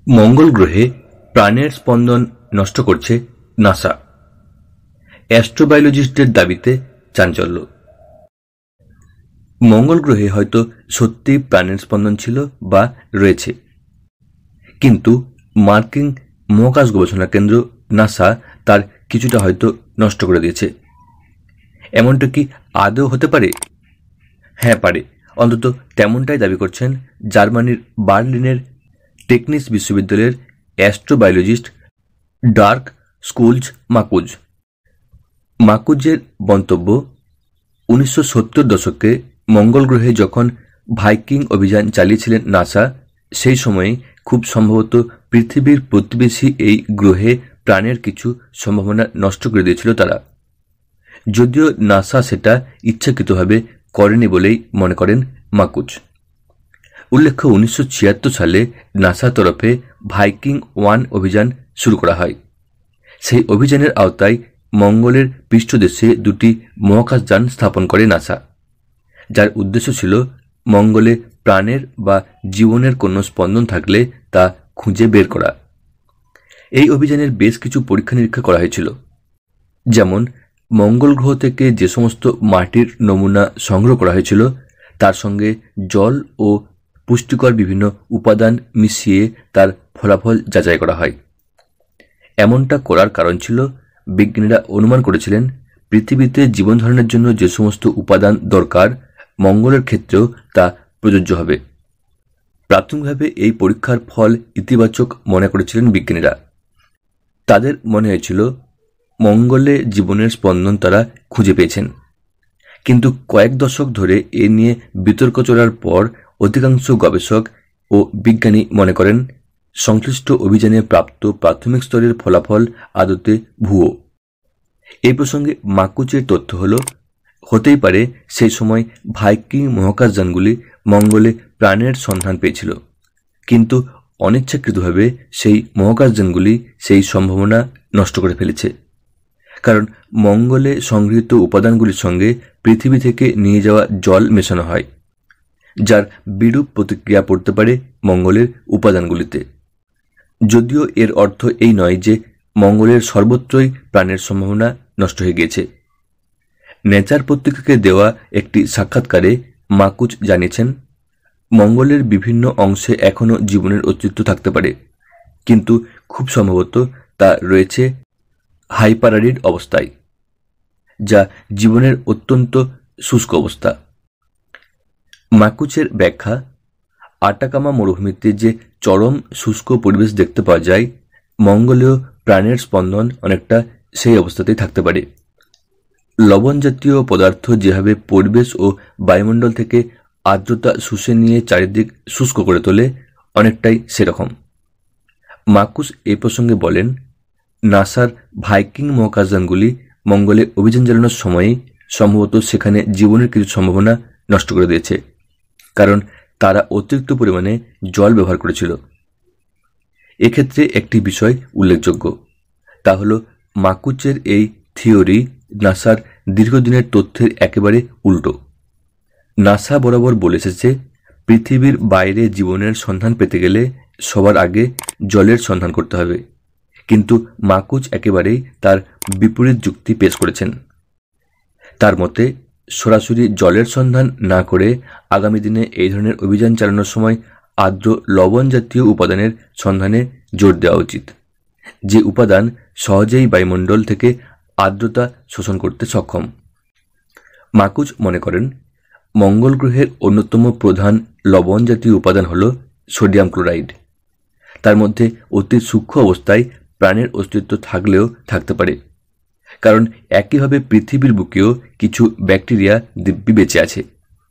মঙ্গল গ্রহে প্রাণের স্পন্দন নষ্ট করছে নাসা। অ্যাস্ট্রোবায়োলজিস্টদের দাবিতে চাঞ্চল্য। মঙ্গল গ্রহে হয়তো সত্যিই প্রাণের স্পন্দন ছিল বা রয়েছে, কিন্তু মার্কিন মহাকাশ গবেষণা কেন্দ্র নাসা তার কিছুটা হয়তো নষ্ট করে দিয়েছে। এমনটা কি আদৌ হতে পারে? হ্যাঁ, পারে। অন্তত তেমনটাই দাবি করছেন জার্মানির বার্লিনের টেকনিস বিশ্ববিদ্যালয়ের অ্যাস্ট্রোবায়োলজিস্ট ডার্ক স্কুলজ মাকুজ। মাকুজের মন্তব্য, 1970 দশকে মঙ্গল গ্রহে যখন ভাইকিং অভিযান চালিয়েছিলেন নাসা, সেই সময়ে খুব সম্ভবত পৃথিবীর প্রতিবেশী এই গ্রহে প্রাণের কিছু সম্ভাবনা নষ্ট করে দিয়েছিল তারা। যদিও নাসা সেটা ইচ্ছাকৃতভাবে করেনি বলেই মনে করেন মাকুজ। উল্লেখ্য, 1976 সালে নাসার তরফে ভাইকিং 1 অভিযান শুরু করা হয়। সেই অভিযানের আওতায় মঙ্গলের পৃষ্ঠদেশে দুটি মহাকাশযান স্থাপন করে নাসা, যার উদ্দেশ্য ছিল মঙ্গলে প্রাণের বা জীবনের কোনো স্পন্দন থাকলে তা খুঁজে বের করা। এই অভিযানের বেশ কিছু পরীক্ষা নিরীক্ষা করা হয়েছিল, যেমন মঙ্গল গ্রহ থেকে যে সমস্ত মাটির নমুনা সংগ্রহ করা হয়েছিল তার সঙ্গে জল ও পুষ্টিকর বিভিন্ন উপাদান মিশিয়ে তার ফলাফল যাচাই করা হয়। এমনটা করার কারণ ছিল, বিজ্ঞানীরা অনুমান করেছিলেন পৃথিবীতে জীবন ধারণের জন্য যে সমস্ত উপাদান দরকার মঙ্গলের ক্ষেত্রেও তা প্রযোজ্য হবে। প্রাথমিকভাবে এই পরীক্ষার ফল ইতিবাচক মনে করেছিলেন বিজ্ঞানীরা। তাদের মনে হয়েছিল মঙ্গলে জীবনের স্পন্দন তারা খুঁজে পেয়েছেন। কিন্তু কয়েক দশক ধরে এ নিয়ে বিতর্ক চলার পর অধিকাংশ গবেষক ও বিজ্ঞানী মনে করেন সংশ্লিষ্ট অভিযানে প্রাপ্ত প্রাথমিক স্তরের ফলাফল আদতে ভুয়ো। এই প্রসঙ্গে মাকুচের তথ্য হতেই পারে সেই সময় ভাইকিং মহাকাশযানগুলি মঙ্গলে প্রাণের সন্ধান পেয়েছিল, কিন্তু অনিচ্ছাকৃতভাবে সেই মহাকাশযানগুলি সেই সম্ভাবনা নষ্ট করে ফেলেছে। কারণ মঙ্গলে সংগৃহীত উপাদানগুলির সঙ্গে পৃথিবী থেকে নিয়ে যাওয়া জল মেশানো হয়, যার বিরূপ প্রতিক্রিয়া পড়তে পারে মঙ্গলের উপাদানগুলিতে। যদিও এর অর্থ এই নয় যে মঙ্গলের সর্বত্রই প্রাণের সম্ভাবনা নষ্ট হয়ে গিয়েছে। নেচার পত্রিকাকে দেওয়া একটি সাক্ষাৎকারে মাকুজ জানিয়েছেন, মঙ্গলের বিভিন্ন অংশে এখনও জীবনের অস্তিত্ব থাকতে পারে, কিন্তু খুব সম্ভবত তা রয়েছে হাইপারারিড অবস্থায়, যা জীবনের অত্যন্ত শুষ্ক অবস্থা। মাকুচের ব্যাখ্যা, আটাকামা মরুভূমিতে যে চরম শুষ্ক পরিবেশ দেখতে পাওয়া যায়, মঙ্গলেও প্রাণের স্পন্দন অনেকটা সেই অবস্থাতেই থাকতে পারে। লবণ জাতীয় পদার্থ যেভাবে পরিবেশ ও বায়ুমণ্ডল থেকে আর্দ্রতা শুষে নিয়ে চারিদিক শুষ্ক করে তোলে, অনেকটাই সেরকম। মাকুস এই প্রসঙ্গে বলেন, নাসার ভাইকিং মহাকাশযানগুলি মঙ্গলে অভিযান চালানোর সময়ই সম্ভবত সেখানে জীবনের কিছু সম্ভাবনা নষ্ট করে দিয়েছে, কারণ তারা অতিরিক্ত পরিমাণে জল ব্যবহার করেছিল। এক্ষেত্রে একটি বিষয় উল্লেখযোগ্য, তা হল মাকুচের এই থিওরি নাসার দীর্ঘদিনের তথ্যের একেবারে উল্টো। নাসা বরাবর বলে এসেছে পৃথিবীর বাইরে জীবনের সন্ধান পেতে গেলে সবার আগে জলের সন্ধান করতে হবে, কিন্তু মাকুচ একেবারেই তার বিপরীত যুক্তি পেশ করেছেন। তার মতে, সরাসরি জলের সন্ধান না করে আগামী দিনে এই ধরনের অভিযান চালানোর সময় আর্দ্র লবণ জাতীয় উপাদানের সন্ধানে জোর দেওয়া উচিত, যে উপাদান সহজেই বায়ুমণ্ডল থেকে আর্দ্রতা শোষণ করতে সক্ষম। মাকুচ মনে করেন মঙ্গল গ্রহের অন্যতম প্রধান লবণ জাতীয় উপাদান হল সোডিয়াম ক্লোরাইড। তার মধ্যে অতি সূক্ষ্ম অবস্থায় প্রাণের অস্তিত্ব থাকলেও থাকতে পারে, কারণ একইভাবে পৃথিবীর বুকেও কিছু ব্যাকটেরিয়া দিব্যি বেঁচে আছে।